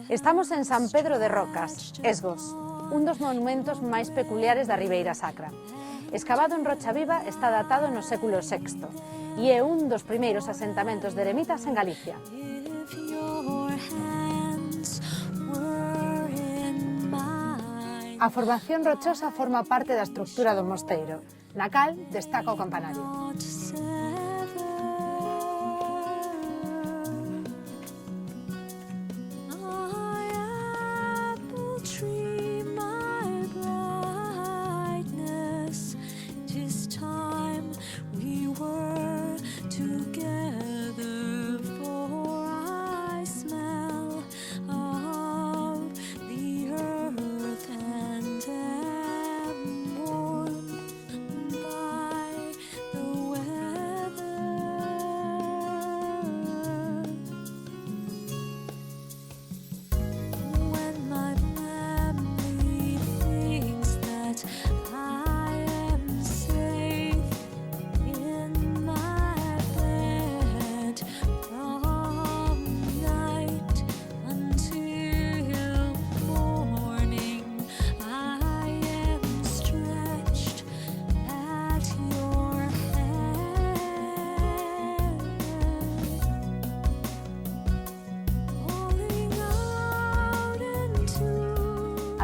Estamos en San Pedro de Rocas, Esgos, un dos monumentos máis peculiares da Ribeira Sacra. Escavado en rocha viva, está datado no século VI e é un dos primeiros asentamentos de eremitas en Galicia. A formación rochosa forma parte da estructura do mosteiro, na cal destaca o campanario.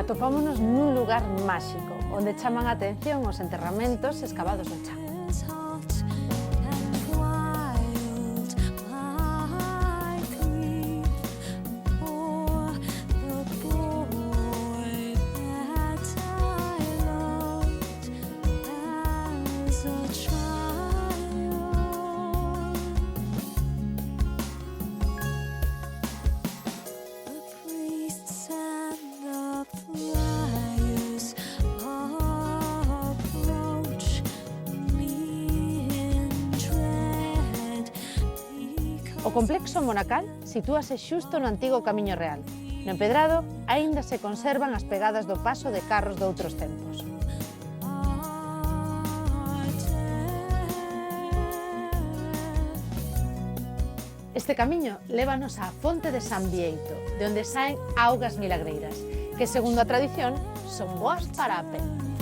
Atopámonos nun lugar máxico, onde chaman a atención os enterramentos escavados no chan. O complexo monacal sitúase xusto no antigo Camiño Real. No empedrado, aínda se conservan as pegadas do paso de carros de outros tempos. Este camiño lévanos á fonte de San Bieito, de onde saen augas milagreiras, que, segundo a tradición, son boas para a pel.